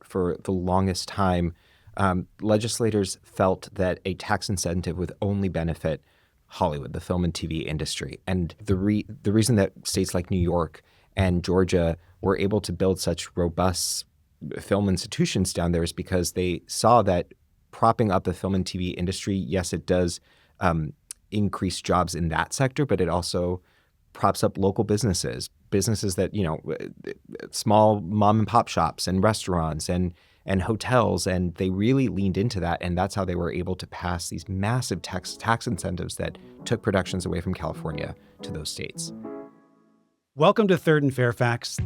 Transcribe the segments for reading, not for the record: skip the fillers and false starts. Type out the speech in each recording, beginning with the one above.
for the longest time, legislators felt that a tax incentive would only benefit Hollywood, the film and TV industry. And the reason that states like New York and Georgia were able to build such robust film institutions down there is because they saw that propping up the film and TV industry, yes, it does increase jobs in that sector, but it also props up local businesses that, small mom and pop shops and restaurants and hotels. And they really leaned into that. And that's how they were able to pass these massive tax incentives that took productions away from California to those states. Welcome to Third and Fairfax,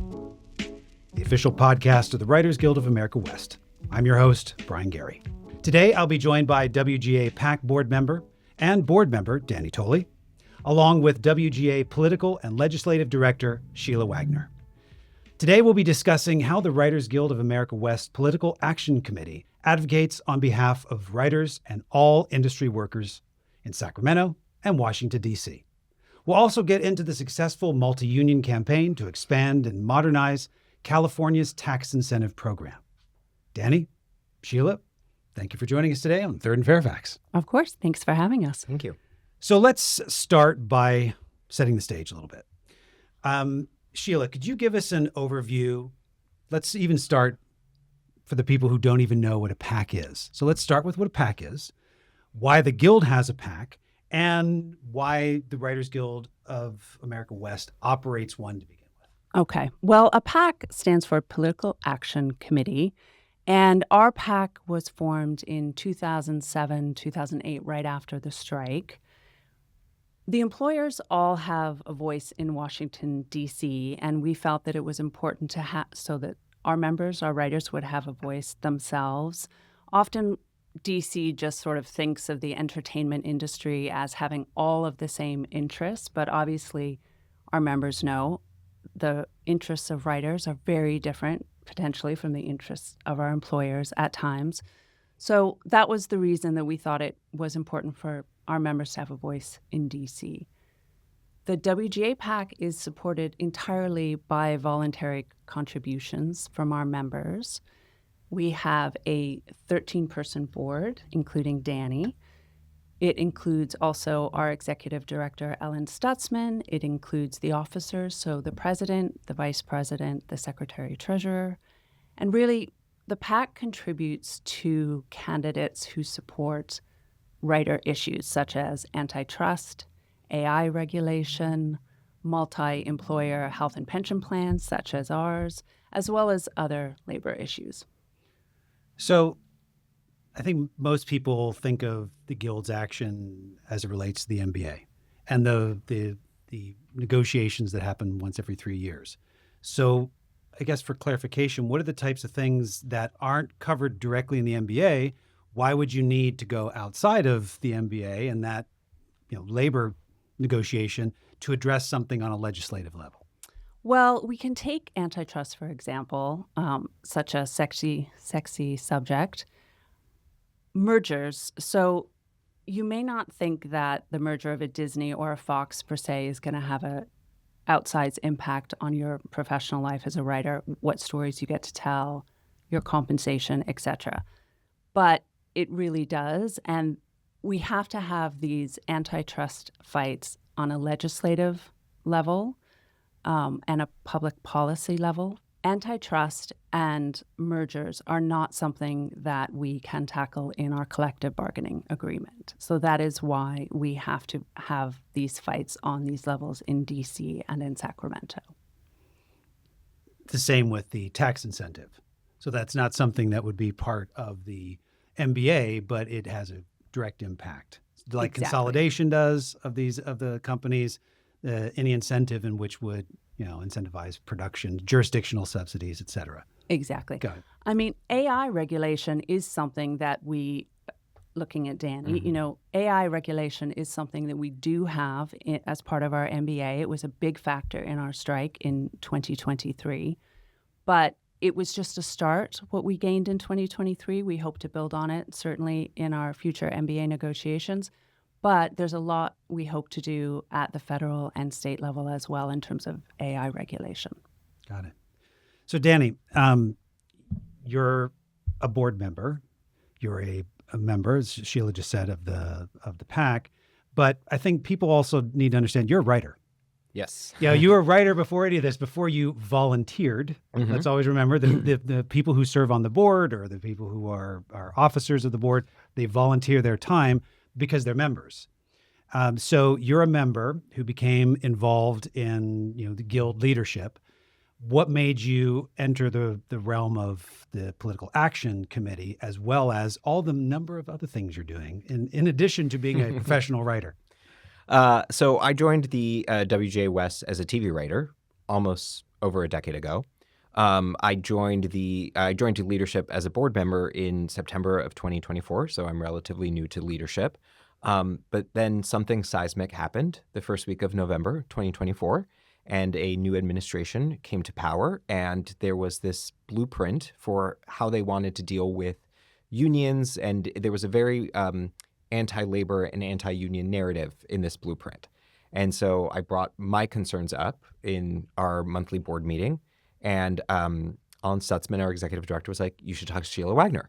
the official podcast of the Writers Guild of America West. I'm your host, Brian Gary. Today, I'll be joined by WGA PAC board member and board member Danny Tolli, along with WGA political and legislative director Shelagh Wagener. Today, we'll be discussing how the Writers Guild of America West Political Action Committee advocates on behalf of writers and all industry workers in Sacramento and Washington, D.C. We'll also get into the successful multi-union campaign to expand and modernize California's tax incentive program. Danny, Shelagh, thank you for joining us today on Third and Fairfax. Of course. Thanks for having us. Thank you. So let's start by setting the stage a little bit. Shelagh, could you give us an overview? Let's even start for the people who don't even know what a PAC is. So let's start with what a PAC is, why the Guild has a PAC, and why the Writers Guild of America West operates one to begin with. Okay. Well, a PAC stands for Political Action Committee, and our PAC was formed in 2007, 2008, right after the strike. The employers all have a voice in Washington, D.C., and we felt that it was important to have so that our members, our writers, would have a voice themselves. Often, D.C. just sort of thinks of the entertainment industry as having all of the same interests, but obviously our members know the interests of writers are very different, potentially, from the interests of our employers at times. So that was the reason that we thought it was important for our members to have a voice in D.C. The WGA PAC is supported entirely by voluntary contributions from our members. We have a 13-person board, including Danny. It includes also our executive director, Ellen Stutzman. It includes the officers, so the president, the vice president, the secretary-treasurer. And really, the PAC contributes to candidates who support writer issues such as antitrust, AI regulation, multi-employer health and pension plans such as ours, as well as other labor issues. So I think most people think of the Guild's action as it relates to the NBA and the negotiations that happen once every 3 years. So I guess for clarification, what are the types of things that aren't covered directly in the NBA? Why would you need to go outside of the NBA and that labor negotiation to address something on a legislative level? Well, we can take antitrust, for example, such a sexy subject. Mergers. So you may not think that the merger of a Disney or a Fox per se is going to have a outsized impact on your professional life as a writer, what stories you get to tell, your compensation, etc. But it really does. And we have to have these antitrust fights on a legislative level and a public policy level. Antitrust and mergers are not something that we can tackle in our collective bargaining agreement. So that is why we have to have these fights on these levels in D.C. and in Sacramento. The same with the tax incentive. So that's not something that would be part of the MBA, but it has a direct impact. Like Exactly. Consolidation does of the companies, any incentive in which would incentivize production, jurisdictional subsidies, et cetera. Exactly. Got it. I mean, AI regulation is something that we, looking at Danny, AI regulation is something that we do have as part of our MBA. It was a big factor in our strike in 2023, but it was just a start, what we gained in 2023. We hope to build on it, certainly in our future MBA negotiations. But there's a lot we hope to do at the federal and state level as well in terms of AI regulation. Got it. So, Danny, you're a board member. You're a member, as Shelagh just said, of the PAC. But I think people also need to understand you're a writer. Yes. Yeah, you were a writer before any of this, before you volunteered. Mm-hmm. Let's always remember the people who serve on the board or the people who are officers of the board, they volunteer their time because they're members. So you're a member who became involved in the guild leadership. What made you enter the realm of the Political Action Committee, as well as all the number of other things you're doing, in addition to being a professional writer? So I joined the WGA West as a TV writer almost over a decade ago. I joined leadership as a board member in September of 2024, so I'm relatively new to leadership. But then something seismic happened the first week of November 2024, and a new administration came to power, and there was this blueprint for how they wanted to deal with unions, and there was a very anti-labor and anti-union narrative in this blueprint. And so I brought my concerns up in our monthly board meeting, and Alan Stutzman, our executive director, was like, you should talk to Shelagh Wagener.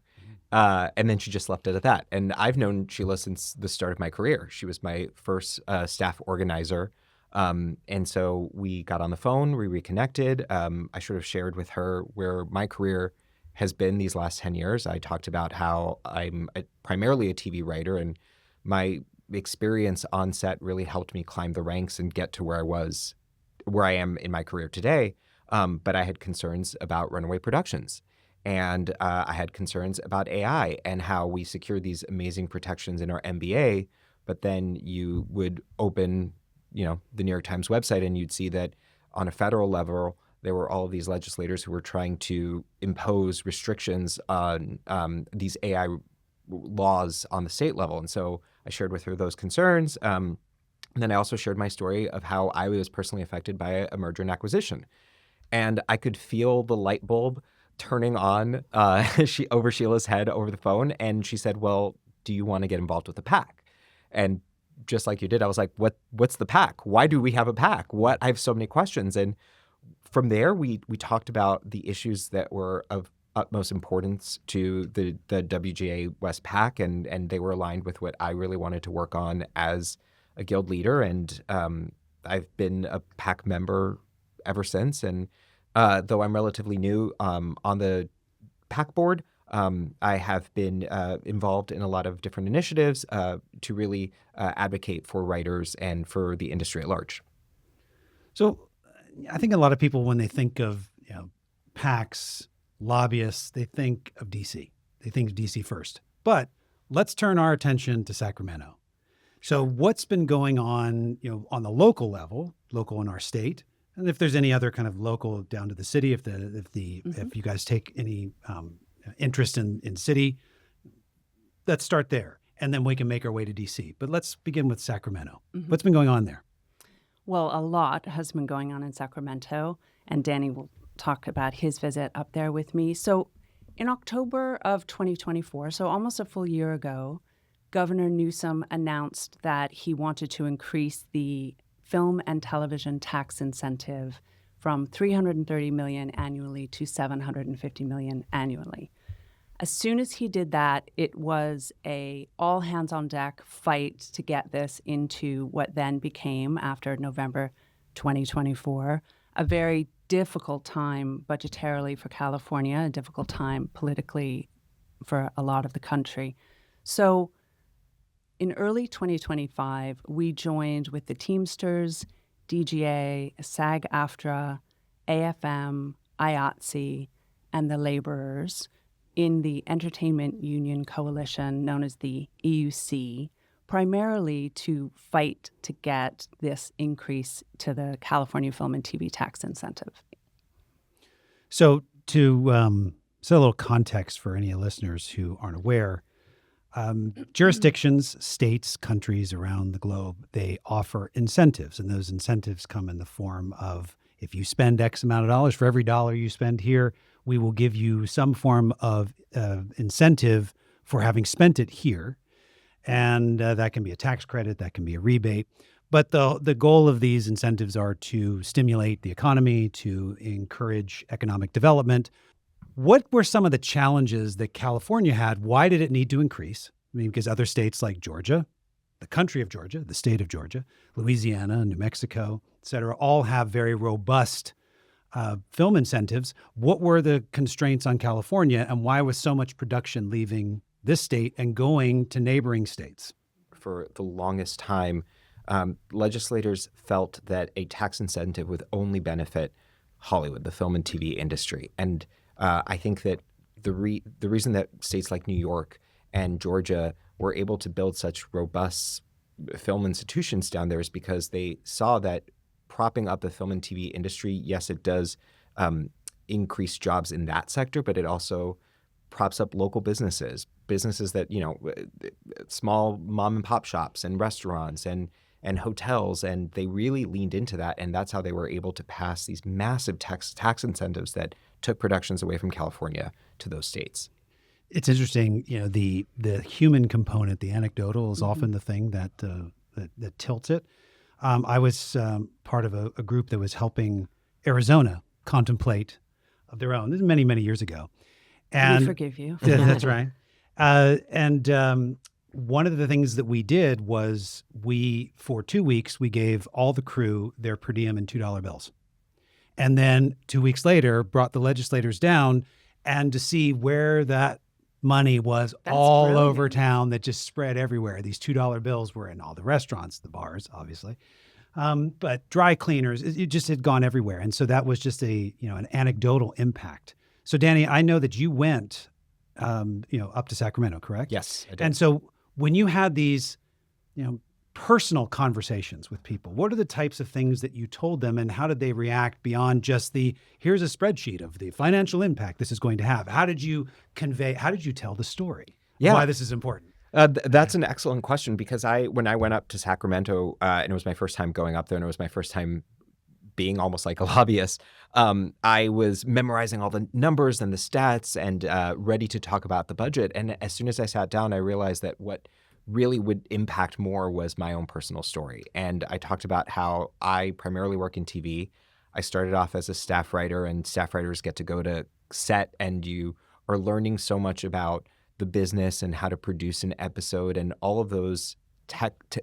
And then she just left it at that. And I've known Shelagh since the start of my career. She was my first staff organizer. And so we got on the phone, we reconnected. I sort of shared with her where my career has been these last 10 years. I talked about how I'm primarily a TV writer, and my experience on set really helped me climb the ranks and get to where I am in my career today. But I had concerns about runaway productions. And I had concerns about AI and how we secure these amazing protections in our MBA, but then you would open, the New York Times website and you'd see that on a federal level, there were all of these legislators who were trying to impose restrictions on these AI laws on the state level. And so I shared with her those concerns. And then I also shared my story of how I was personally affected by a merger and acquisition. And I could feel the light bulb turning on over Sheila's head over the phone. And she said, well, do you want to get involved with the PAC? And just like you did, I was like, what's the PAC? Why do we have a PAC? I have so many questions. And from there, we talked about the issues that were of utmost importance to the WGA West PAC, and they were aligned with what I really wanted to work on as a guild leader. And I've been a PAC member ever since. And though I'm relatively new on the PAC board, I have been involved in a lot of different initiatives to really advocate for writers and for the industry at large. So I think a lot of people, when they think of PACs, lobbyists, they think of DC. They think of DC first. But let's turn our attention to Sacramento. So what's been going on, on the local level, local in our state, and if there's any other kind of local down to the city, if you guys take any interest in city, let's start there, and then we can make our way to DC. But let's begin with Sacramento. Mm-hmm. What's been going on there? Well, a lot has been going on in Sacramento, and Danny will talk about his visit up there with me. So in October of 2024, so almost a full year ago, Governor Newsom announced that he wanted to increase the film and television tax incentive from $330 million annually to $750 million annually. As soon as he did that, it was a all-hands-on-deck fight to get this into what then became, after November 2024, a very difficult time budgetarily for California, a difficult time politically for a lot of the country. So in early 2025, we joined with the Teamsters, DGA, SAG-AFTRA, AFM, IATSE, and the laborers in the Entertainment Union Coalition, known as the EUC, primarily to fight to get this increase to the California film and TV tax incentive. So to set a little context for any listeners who aren't aware, jurisdictions, states, countries around the globe, they offer incentives, and those incentives come in the form of, if you spend X amount of dollars, for every dollar you spend here, we will give you some form of incentive for having spent it here. And that can be a tax credit, that can be a rebate. But the goal of these incentives are to stimulate the economy, to encourage economic development. What were some of the challenges that California had? Why did it need to increase? I mean, because other states like Georgia, the country of Georgia, the state of Georgia, Louisiana, New Mexico, et cetera, all have very robust film incentives. What were the constraints on California, and why was so much production leaving this state and going to neighboring states? For the longest time, legislators felt that a tax incentive would only benefit Hollywood, the film and TV industry. And I think that the reason that states like New York and Georgia were able to build such robust film institutions down there is because they saw that propping up the film and TV industry, yes, it does increase jobs in that sector, but it also props up local businesses that, small mom and pop shops and restaurants and hotels. And they really leaned into that. And that's how they were able to pass these massive tax incentives that took productions away from California to those states. It's interesting, the human component, the anecdotal is often the thing that tilts it. I was part of a group that was helping Arizona contemplate of their own. This is many, many years ago. And we forgive you. That's right. And one of the things that we did was for 2 weeks, we gave all the crew their per diem in $2 bills. And then 2 weeks later, brought the legislators down and to see where that money was all brilliant. over town that just spread everywhere. These $2 bills were in all the restaurants, the bars, obviously. But dry cleaners, it just had gone everywhere. And so that was just an anecdotal impact. So Danny, I know that you went, up to Sacramento, correct? Yes, I did. And so when you had these, personal conversations with people, what are the types of things that you told them, and how did they react beyond just here's a spreadsheet of the financial impact this is going to have? How did you tell the story? Yeah. Why this is important? That's an excellent question, because when I went up to Sacramento, and it was my first time going up there, and it was my first time being almost like a lobbyist, I was memorizing all the numbers and the stats and ready to talk about the budget. And as soon as I sat down, I realized that what really would impact more was my own personal story. And I talked about how I primarily work in TV. I started off as a staff writer, and staff writers get to go to set, and you are learning so much about the business and how to produce an episode, and all of those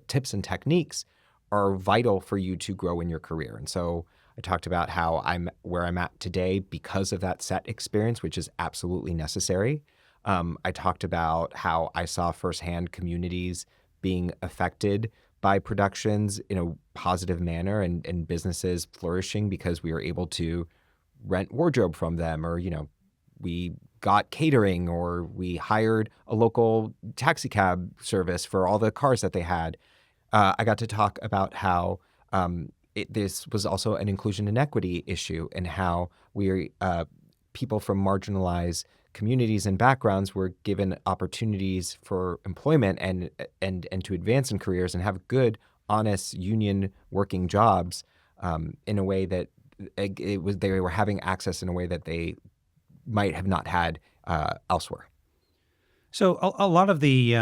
tips and techniques are vital for you to grow in your career. And so I talked about how I'm where I'm at today because of that set experience, which is absolutely necessary. I talked about how I saw firsthand communities being affected by productions in a positive manner, and businesses flourishing because we were able to rent wardrobe from them, or, we got catering, or we hired a local taxi cab service for all the cars that they had. I got to talk about how this was also an inclusion and equity issue, and how people from marginalized communities and backgrounds were given opportunities for employment and to advance in careers and have good, honest union working jobs in a way that they were having access in a way that they might have not had elsewhere. So a lot of the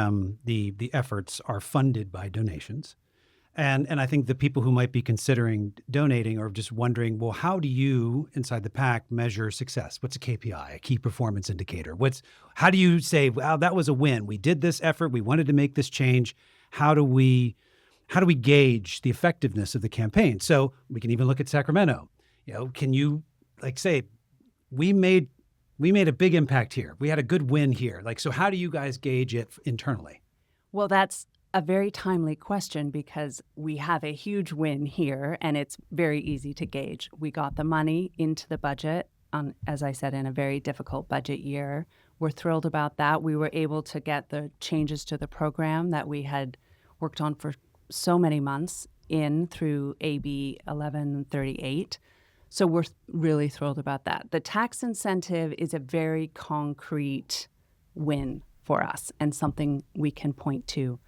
efforts are funded by donations. And I think the people who might be considering donating are just wondering, well, how do you inside the PAC measure success? What's a KPI, a key performance indicator? How do you say, wow, that was a win. We did this effort. We wanted to make this change. How do we gauge the effectiveness of the campaign? So we can even look at Sacramento. Can you say, we made a big impact here. We had a good win here. So how do you guys gauge it internally? Well, that's a very timely question, because we have a huge win here, and it's very easy to gauge. We got the money into the budget, as I said, in a very difficult budget year. We're thrilled about that. We were able to get the changes to the program that we had worked on for so many months in through AB 1138. So we're really thrilled about that. The tax incentive is a very concrete win for us, and something we can point to.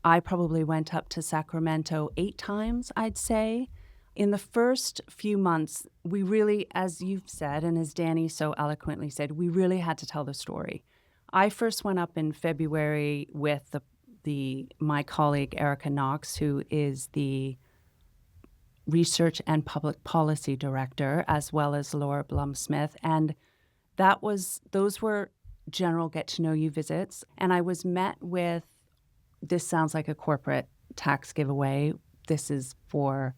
I probably went up to Sacramento 8 times, I'd say. In the first few months, we really, as you've said, and as Danny so eloquently said, we really had to tell the story. I first went up in February with my colleague Erica Knox, who is the Research and Public Policy Director, as well as Laura Blum-Smith. And those were general get-to-know-you visits. And I was met with, this sounds like a corporate tax giveaway. This is for,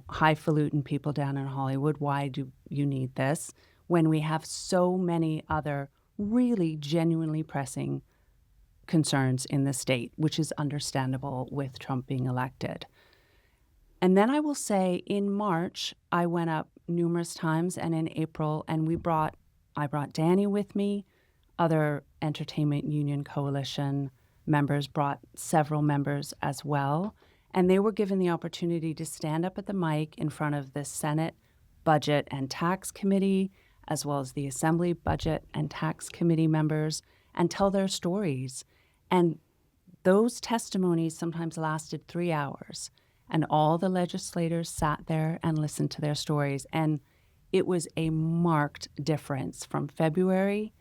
highfalutin people down in Hollywood. Why do you need this? When we have so many other really genuinely pressing concerns in the state, which is understandable with Trump being elected. And then I will say in March, I went up numerous times, and in April, and I brought Danny with me. Other Entertainment Union Coalition members brought several members as well. And they were given the opportunity to stand up at the mic in front of the Senate Budget and Tax Committee, as well as the Assembly Budget and Tax Committee members, and tell their stories. And those testimonies sometimes lasted 3 hours. And all the legislators sat there and listened to their stories. And it was a marked difference from February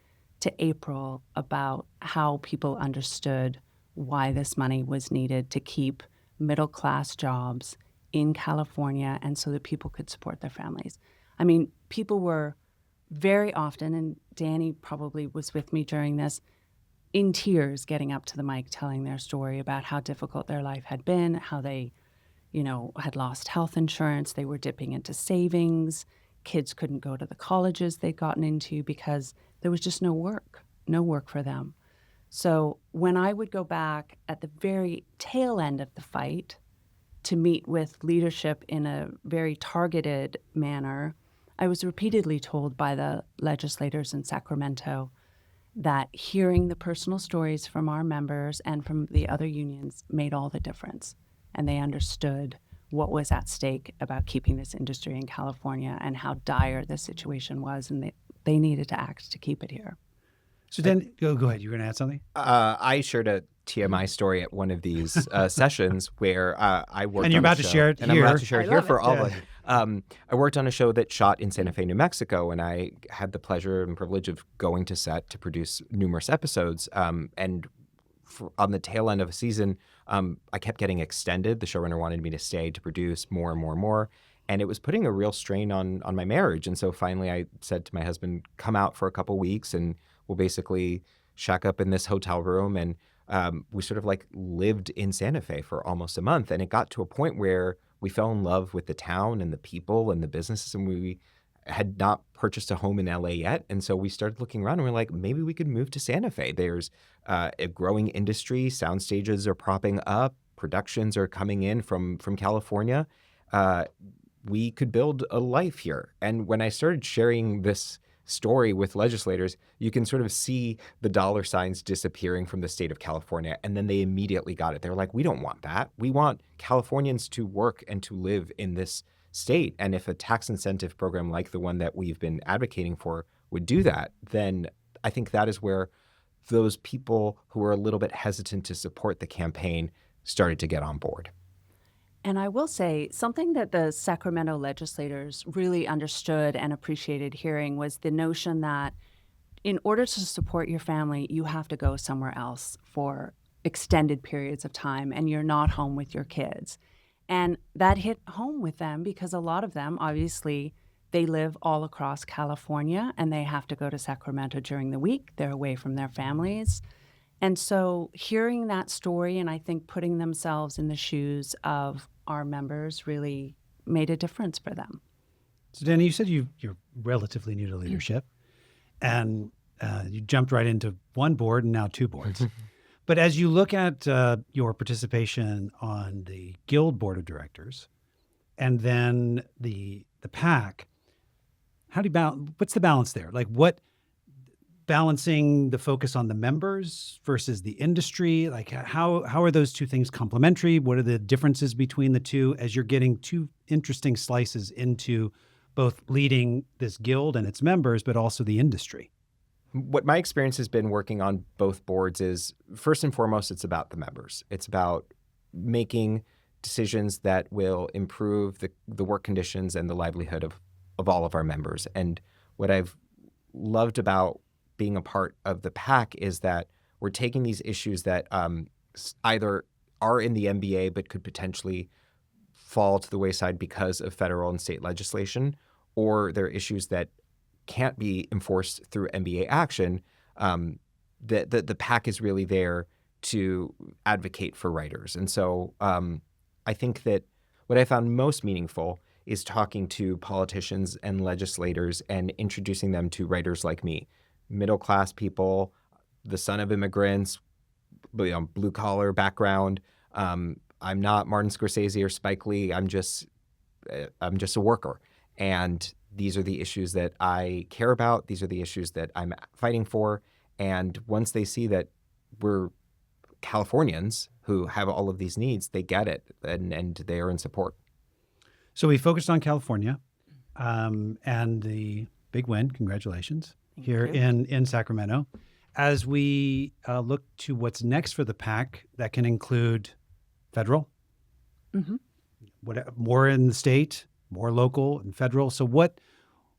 to April about how people understood why this money was needed to keep middle-class jobs in California and so that people could support their families. I mean, people were very often, and Danny probably was with me during this, in tears getting up to the mic telling their story about how difficult their life had been, how they had lost health insurance, they were dipping into savings, kids couldn't go to the colleges they'd gotten into because there was just no work for them. So when I would go back at the very tail end of the fight to meet with leadership in a very targeted manner, I was repeatedly told by the legislators in Sacramento that hearing the personal stories from our members and from the other unions made all the difference. And they understood what was at stake about keeping this industry in California and how dire the situation was, and they needed to act to keep it here. So then, go ahead. You were going to add something? I shared a TMI story at one of these sessions where I worked on a show. And you're about to share it here. And I'm about to share it here for all Yeah. of us. I worked on a show that shot in Santa Fe, New Mexico, and I had the pleasure and privilege of going to set to produce numerous episodes. And on the tail end of a season, I kept getting extended. The showrunner wanted me to stay to produce more and more and more. And it was putting a real strain on my marriage. And so finally I said to my husband, come out for a couple weeks and we'll basically shack up in this hotel room. And we sort of lived in Santa Fe for almost a month. And it got to a point where we fell in love with the town and the people and the businesses. And we had not purchased a home in LA yet. And so we started looking around and we're like, maybe we could move to Santa Fe. There's a growing industry. Sound stages are propping up. Productions are coming in from California. We could build a life here. And when I started sharing this story with legislators, you can sort of see the dollar signs disappearing from the state of California. And then they immediately got it. They're like, we don't want that. We want Californians to work and to live in this state. And if a tax incentive program like the one that we've been advocating for would do that, then I think that is where those people who were a little bit hesitant to support the campaign started to get on board. And I will say something that the Sacramento legislators really understood and appreciated hearing was the notion that in order to support your family, you have to go somewhere else for extended periods of time, and you're not home with your kids. And that hit home with them because a lot of them, obviously, they live all across California and they have to go to Sacramento during the week. They're away from their families. And so hearing that story and I think putting themselves in the shoes of our members really made a difference for them. So Danny, you said you're relatively new to leadership and you jumped right into one board and now two boards. But as you look at your participation on the Guild Board of Directors and then the PAC, what's the balance there? What balancing the focus on the members versus the industry? How are those two things complementary? What are the differences between the two as you're getting two interesting slices into both leading this guild and its members, but also the industry? What my experience has been working on both boards is, first and foremost, it's about the members. It's about making decisions that will improve the work conditions and the livelihood of all of our members. And what I've loved about being a part of the PAC is that we're taking these issues that either are in the MBA but could potentially fall to the wayside because of federal and state legislation, or there are issues that can't be enforced through NBA action, the PAC is really there to advocate for writers. And so I think that what I found most meaningful is talking to politicians and legislators and introducing them to writers like me, middle-class people, the son of immigrants, blue-collar background. I'm not Martin Scorsese or Spike Lee. I'm just a worker. And these are the issues that I care about. These are the issues that I'm fighting for. And once they see that we're Californians who have all of these needs, they get it, and they are in support. So we focused on California and the big win, congratulations, here in Sacramento. As we look to what's next for the PAC, that can include federal, more in the state, more local and federal. So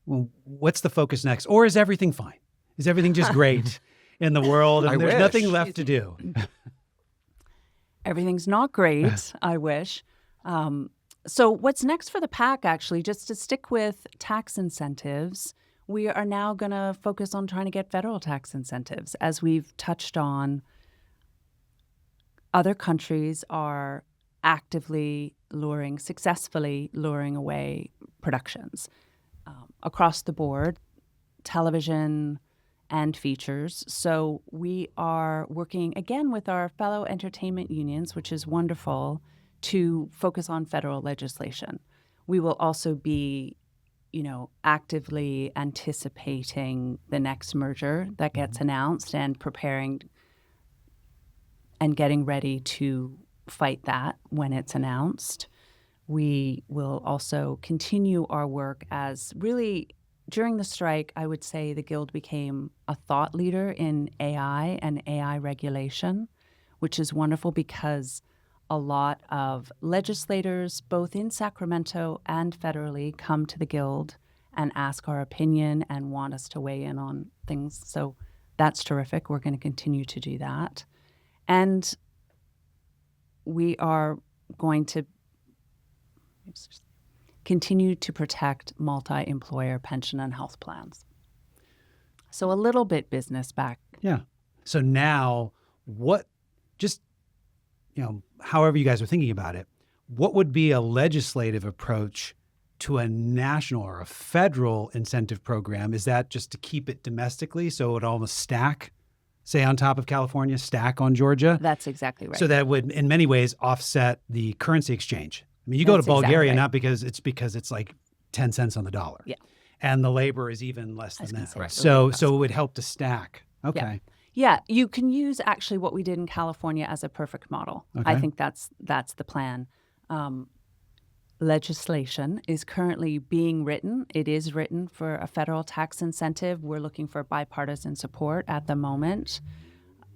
what's the focus next? Or is everything fine? Is everything just great in the world and there's nothing left to do? Everything's not great, I wish. So what's next for the PAC, actually, just to stick with tax incentives, we are now going to focus on trying to get federal tax incentives. As we've touched on, other countries are actively successfully luring away productions across the board, television and features. So we are working, again, with our fellow entertainment unions, which is wonderful, to focus on federal legislation. We will also be, actively anticipating the next merger that gets announced and preparing and getting ready to fight that when it's announced. We will also continue our work as really, during the strike, I would say the Guild became a thought leader in AI and AI regulation, which is wonderful because a lot of legislators, both in Sacramento and federally, come to the Guild and ask our opinion and want us to weigh in on things. So that's terrific. We're going to continue to do that. And we are going to continue to protect multi-employer pension and health plans. So a little bit business back. Yeah. So now however you guys are thinking about it, what would be a legislative approach to a national or a federal incentive program? Is that just to keep it domestically so it would almost stack, say on top of California, stack on Georgia? That's exactly right. So that would, in many ways, offset the currency exchange. I mean, you go to Bulgaria not because it's like 10 cents on the dollar. Yeah. And the labor is even less than that. Right. So it would help to stack. Okay. Yeah, you can use actually what we did in California as a perfect model. Okay. I think that's the plan. Legislation is currently being written. It is written for a federal tax incentive. We're looking for bipartisan support at the moment.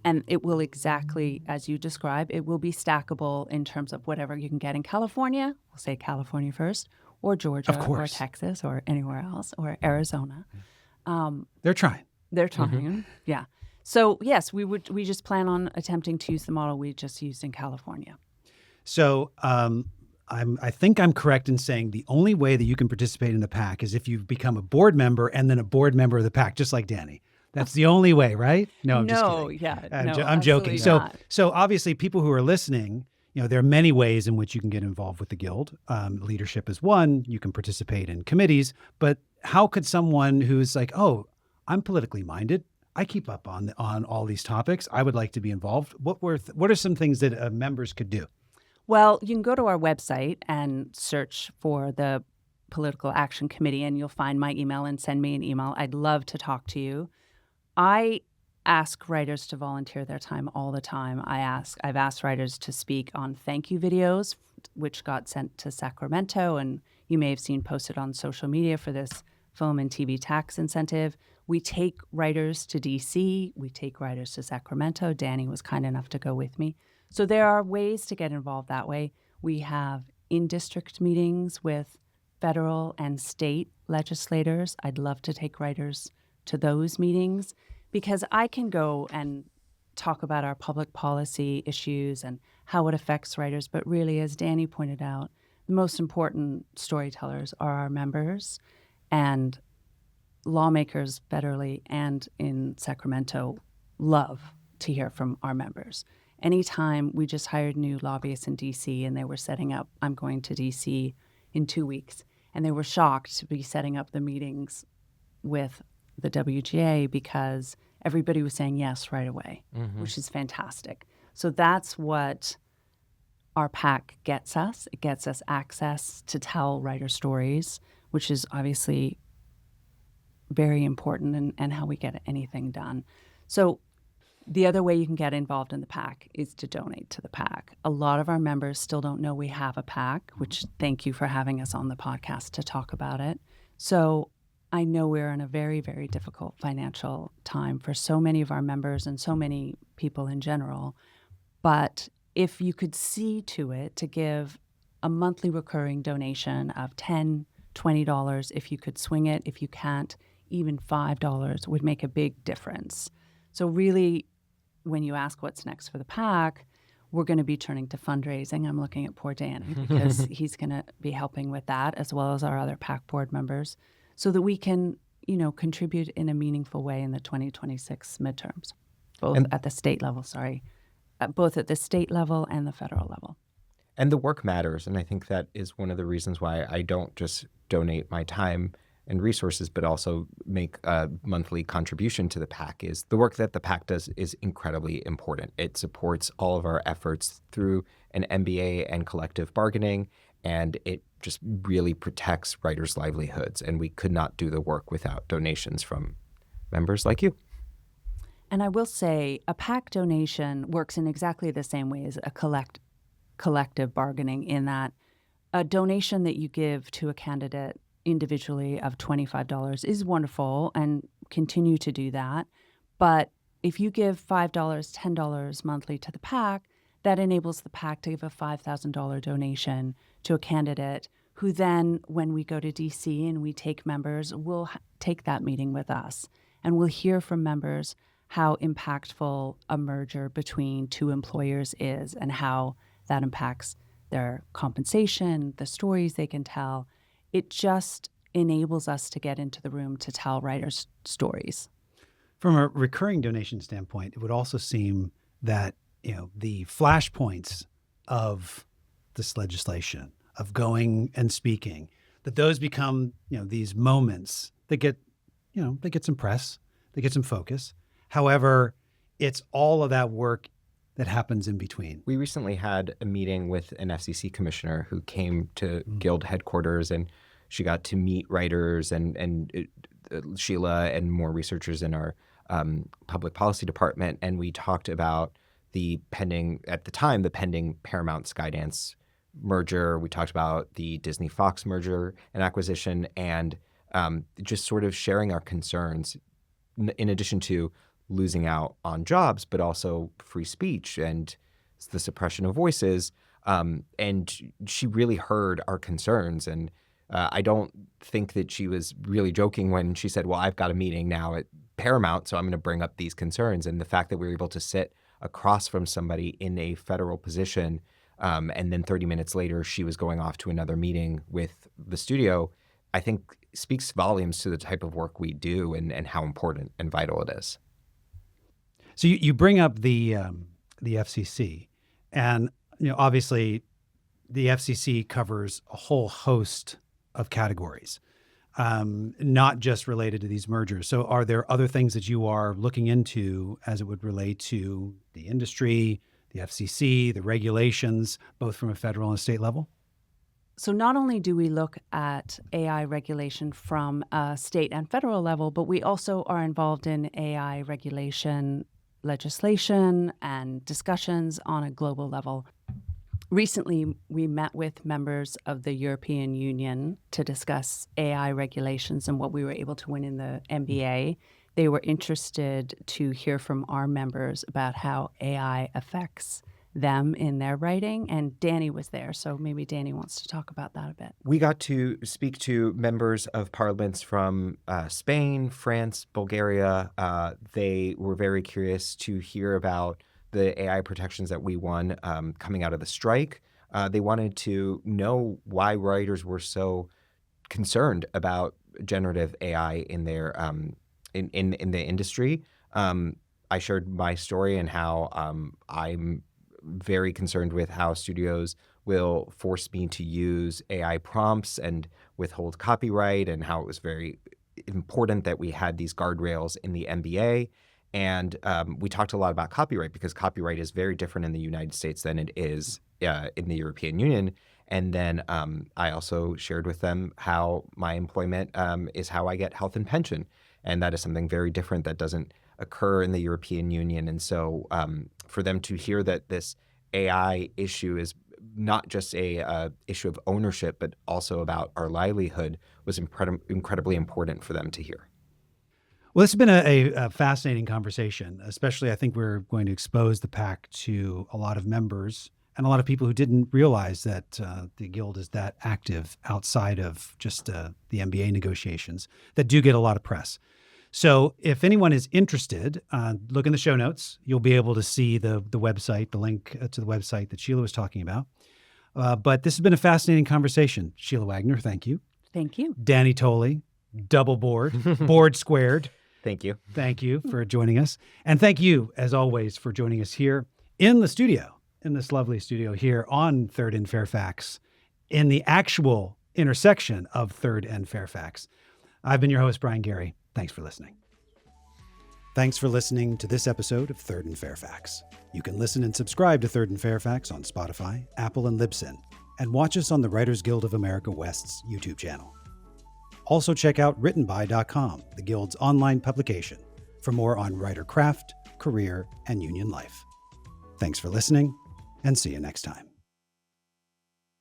And it will exactly, as you describe, it will be stackable in terms of whatever you can get in California. We'll say California first, or Georgia, or Texas, or anywhere else, or Arizona. They're trying. They're trying, yeah. So yes, we just plan on attempting to use the model we just used in California. So I think I'm correct in saying the only way that you can participate in the PAC is if you've become a board member and then a board member of the PAC, just like Danny. That's the only way, right? No, I'm just kidding. I'm joking. So obviously, people who are listening, there are many ways in which you can get involved with the Guild. Leadership is one. You can participate in committees. But how could someone who's like, oh, I'm politically minded, I keep up on all these topics, I would like to be involved. What are some things that members could do? Well, you can go to our website and search for the Political Action Committee, and you'll find my email and send me an email. I'd love to talk to you. I ask writers to volunteer their time all the time. I've asked writers to speak on thank you videos, which got sent to Sacramento, and you may have seen posted on social media for this film and TV tax incentive. We take writers to D.C. We take writers to Sacramento. Danny was kind enough to go with me. So there are ways to get involved that way. We have in-district meetings with federal and state legislators. I'd love to take writers to those meetings because I can go and talk about our public policy issues and how it affects writers. But really, as Danny pointed out, the most important storytellers are our members, and lawmakers federally and in Sacramento love to hear from our members. Anytime we just hired new lobbyists in DC and they were setting up, I'm going to DC in 2 weeks, and they were shocked to be setting up the meetings with the WGA because everybody was saying yes right away, which is fantastic. So that's what our PAC gets us. It gets us access to tell writer stories, which is obviously very important and how we get anything done. So the other way you can get involved in the PAC is to donate to the PAC. A lot of our members still don't know we have a PAC, which thank you for having us on the podcast to talk about it. So I know we're in a very, very difficult financial time for so many of our members and so many people in general. But if you could see to it to give a monthly recurring donation of $10, $20, if you could swing it, if you can't, even $5 would make a big difference. So really, when you ask what's next for the PAC, we're going to be turning to fundraising. I'm looking at poor Danny because he's going to be helping with that, as well as our other PAC board members, so that we can, contribute in a meaningful way in the 2026 midterms, both at the state level, both at the state level and the federal level. And the work matters. And I think that is one of the reasons why I don't just donate my time and resources, but also make a monthly contribution to the PAC. Is the work that the PAC does is incredibly important. It supports all of our efforts through an MBA and collective bargaining, and it just really protects writers' livelihoods. And we could not do the work without donations from members like you. And I will say a PAC donation works in exactly the same way as a collective bargaining, in that a donation that you give to a candidate individually of $25 is wonderful, and continue to do that. But if you give $5, $10 monthly to the PAC, that enables the PAC to give a $5,000 donation to a candidate who then, when we go to DC and we take members, will take that meeting with us. And we'll hear from members how impactful a merger between two employers is and how that impacts their compensation, the stories they can tell. It just enables us to get into the room to tell writers' stories. From a recurring donation standpoint, it would also seem that, the flashpoints of this legislation, of going and speaking, that those become, these moments that get, they get some press, they get some focus. However, it's all of that work that happens in between. We recently had a meeting with an FCC commissioner who came to Guild headquarters, and she got to meet writers and Shelagh and more researchers in our public policy department. And we talked about the pending Paramount Skydance merger. We talked about the Disney-Fox merger and acquisition, and just sort of sharing our concerns in addition to losing out on jobs, but also free speech and the suppression of voices. And she really heard our concerns. And I don't think that she was really joking when she said, well, I've got a meeting now at Paramount, so I'm going to bring up these concerns. And the fact that we were able to sit across from somebody in a federal position, and then 30 minutes later, she was going off to another meeting with the studio, I think speaks volumes to the type of work we do and how important and vital it is. So you bring up the FCC, and obviously the FCC covers a whole host of categories, not just related to these mergers. So are there other things that you are looking into as it would relate to the industry, the FCC, the regulations, both from a federal and state level? So not only do we look at AI regulation from a state and federal level, but we also are involved in AI regulation legislation and discussions on a global level. Recently, we met with members of the European Union to discuss AI regulations and what we were able to win in the MBA. They were interested to hear from our members about how AI affects them in their writing, and Danny was there, so maybe Danny wants to talk about that a bit. We got to speak to members of parliaments from Spain, France, Bulgaria. They were very curious to hear about the AI protections that we won coming out of the strike, They wanted to know why writers were so concerned about generative AI in their in the industry. I shared my story and how I'm very concerned with how studios will force me to use AI prompts and withhold copyright, and how it was very important that we had these guardrails in the NBA. And we talked a lot about copyright because copyright is very different in the United States than it is in the European Union. And then I also shared with them how my employment is how I get health and pension. And that is something very different that doesn't occur in the European Union. And so for them to hear that this AI issue is not just a issue of ownership, but also about our livelihood was incredibly important for them to hear. Well, this has been a fascinating conversation, especially I think we're going to expose the PAC to a lot of members and a lot of people who didn't realize that the Guild is that active outside of just the NBA negotiations that do get a lot of press. So if anyone is interested, look in the show notes. You'll be able to see the website, the link to the website that Shelagh was talking about. But this has been a fascinating conversation. Shelagh Wagener, thank you. Thank you. Danny Tolli, double board, board squared. Thank you. Thank you for joining us. And thank you, as always, for joining us here in the studio, in this lovely studio here on 3rd and Fairfax, in the actual intersection of 3rd and Fairfax. I've been your host, Brian Gary. Thanks for listening. Thanks for listening to this episode of 3rd and Fairfax. You can listen and subscribe to 3rd and Fairfax on Spotify, Apple, and Libsyn, and watch us on the Writers Guild of America West's YouTube channel. Also check out writtenby.com, the Guild's online publication, for more on writer craft, career, and union life. Thanks for listening, and see you next time.